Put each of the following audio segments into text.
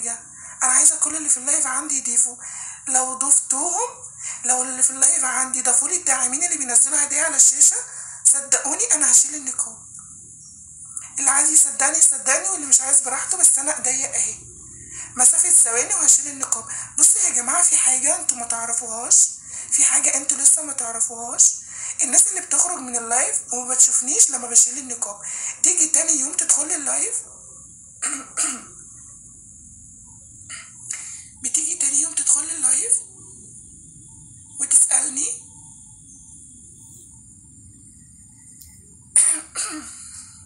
حاجه، انا عايزه كل اللي في اللايف عندي يضيفوا. لو ضفتوهم، لو اللي في اللايف عندي ضافوا لي الداعمين اللي بينزلوا هدايا على الشاشه، صدقوني انا هشيل النقاب. اللي عايز يصدقني يصدقني، واللي مش عايز براحته، بس انا ايديا اهي مسافه ثواني وهشيل النقاب. بصوا يا جماعه، في حاجه انتوا ما تعرفوهاش، في حاجه انتوا لسه ما تعرفوهاش. الناس اللي بتخرج من اللايف وما بتشوفنيش لما بشيل النقاب، تيجي تاني يوم تدخل اللايف بتيجي تاني يوم تدخل اللايف وتسألني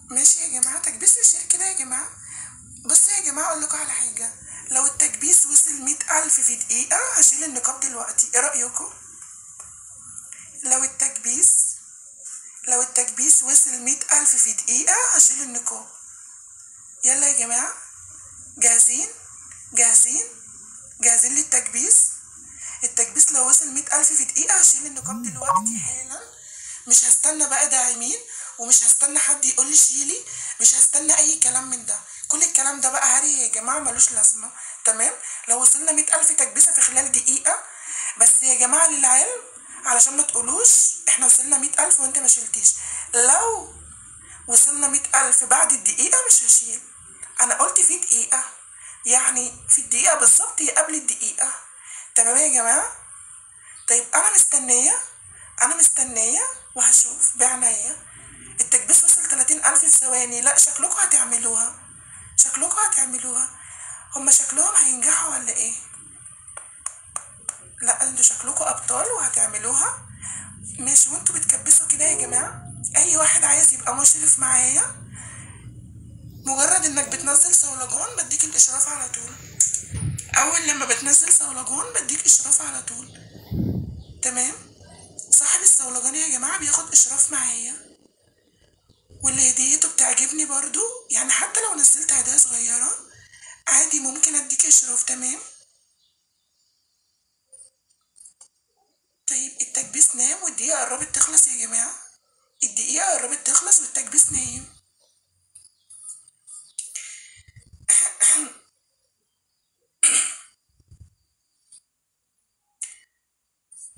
ماشي يا جماعة، تكبيس وشير كده يا جماعة. بصوا يا جماعة اقول لكم على حاجة، لو التكبيس وصل 100,000 في دقيقة هشيل النقاب دلوقتي، ايه رأيكم؟ لو التكبيس وصل 100,000 في دقيقة هشيل النقاب. يلا يا جماعة، جاهزين جاهزين للتكبيس؟ التكبيس لو وصل 100,000 في دقيقة هشيل النقاب دلوقتي حالا. مش هستنى بقى داعمين، ومش هستنى حد يقول لي شيلي، مش هستنى اي كلام من ده. كل الكلام ده بقى هري يا جماعة، ملوش لازمة. تمام؟ لو وصلنا 100,000 تكبيسة في خلال دقيقة بس يا جماعة للعلم، علشان ما تقولوش احنا وصلنا 100,000 وانت ما شلتيش، لو وصلنا 100,000 بعد الدقيقة مش هشيل. انا قلت في دقيقة، يعني في الدقيقة بالظبط يا قبل الدقيقة. تمام يا جماعة؟ طيب انا مستنية وهشوف بعناية. التكبيس وصل 30,000 في ثواني. لا شكلكم هتعملوها. هما شكلهم هينجحوا ولا ايه؟ لا انتوا شكلكم ابطال وهتعملوها. ماشي، وانتوا بتكبسوا كده يا جماعة، اي واحد عايز يبقى مشرف معايا، مجرد انك بتنزل صولجان بديك الاشراف على طول. اول لما بتنزل صولجان بديك اشراف على طول. تمام؟ صاحب الصولجان يا جماعة بياخد اشراف معايا، واللي هديته بتعجبني برضو، يعني حتى لو نزلت هدايا صغيرة عادي ممكن اديك اشراف. تمام؟ طيب التكبيس نام والدقيقة قربت تخلص يا جماعة، الدقيقة قربت تخلص والتكبيس نايم.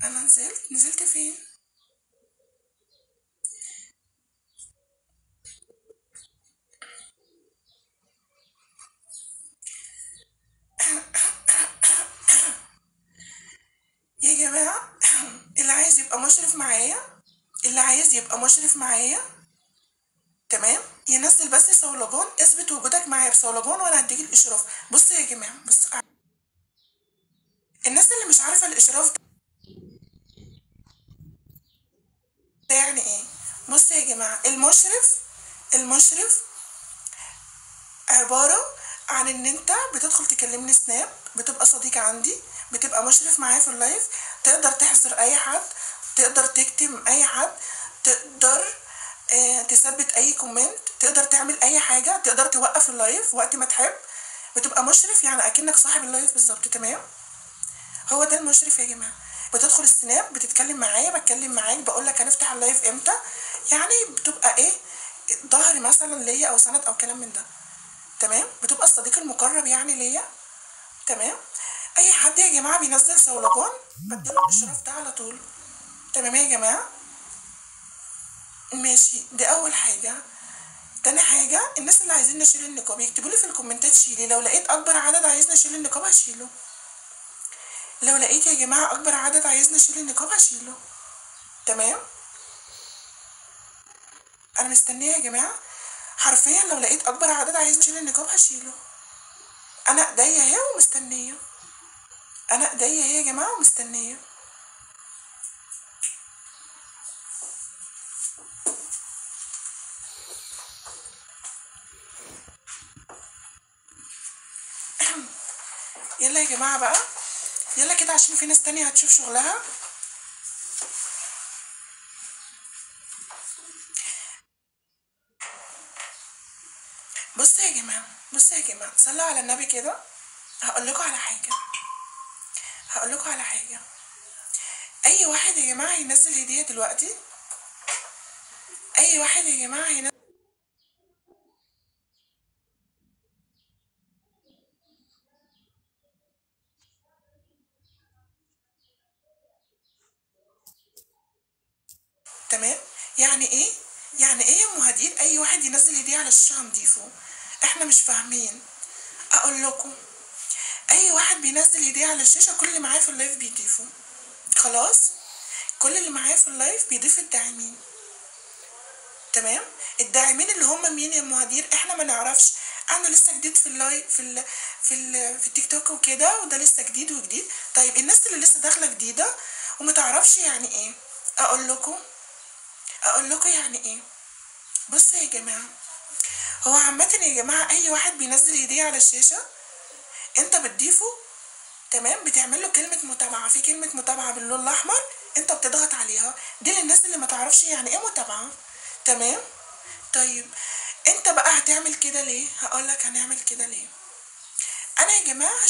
انا نزلت فين؟ يا جماعة اللي عايز يبقى مشرف معايا، تمام، ينزل بس صولجان، اثبت وجودك معايا بصولجان وانا هديك الاشراف. بصوا يا جماعة، بصوا الناس اللي مش عارفة الاشراف ده يعني ايه. بصوا يا جماعة، المشرف عبارة عن ان انت بتدخل تكلمني سناب، بتبقى صديق عندي، بتبقى مشرف معايا في اللايف، تقدر تحذر اي حد، تقدر تكتم اي حد، تقدر تثبت اي كومنت، تقدر تعمل اي حاجة، تقدر توقف اللايف وقت ما تحب. بتبقى مشرف يعني اكنك صاحب اللايف بالظبط. تمام؟ هو ده المشرف يا جماعة. بتدخل السناب بتتكلم معايا، بتكلم معاك، بقول لك هنفتح اللايف امتى، يعني بتبقى ايه، ظهري مثلا ليا او سند او كلام من ده. تمام؟ بتبقى الصديق المقرب يعني ليا. تمام؟ اي حد يا جماعه بينزل صولجان بديله الاشراف ده على طول. تمام يا جماعه؟ ماشي، دي اول حاجه. تاني حاجه، الناس اللي عايزين نشيل النقاب يكتبوا لي في الكومنتات شيلي. لو لقيت اكبر عدد عايز نشيل النقاب هشيله. لو لقيت يا جماعه اكبر عدد عايز نشيل النقاب هشيله. تمام؟ انا مستنيه يا جماعه، حرفيا لو لقيت اكبر عدد عايز نشيل النقاب هشيله. انا ايديا اهي ومستنيه، يا جماعه ومستنيه. يلا يا جماعه بقى، يلا كده عشان في ناس تانية هتشوف شغلها. بصوا يا جماعة صلوا على النبي كده. هقول لكم على حاجة، اي واحد يا جماعة هينزل هدية دلوقتي، اي واحد يا جماعة هينزل تمام. يعني ايه؟ يعني ايه يا ام هدير اي واحد ينزل هديه على الشاشه هنضيفه؟ احنا مش فاهمين. اقول لكم، اي واحد بينزل هديه على الشاشه كل اللي معاه في اللايف بيضيفه. خلاص، كل اللي معاه في اللايف بيضيف الداعمين. تمام. الداعمين اللي هم مين يا ام هدير؟ احنا ما نعرفش. انا لسه جديد في اللايف في التيك توك وكده، وده لسه جديد وجديد. طيب الناس اللي لسه داخله جديده وما تعرفش يعني ايه، اقول لكم يعني ايه. بصوا يا جماعه، هو عامه يا جماعه اي واحد بينزل هديه على الشاشه انت بتضيفه. تمام. بتعمل له كلمه متابعه، في كلمه متابعه باللون الاحمر انت بتضغط عليها، دي للناس اللي ما تعرفش يعني ايه متابعه. تمام. طيب انت بقى هتعمل كده ليه؟ هقولك هنعمل كده ليه. انا يا جماعه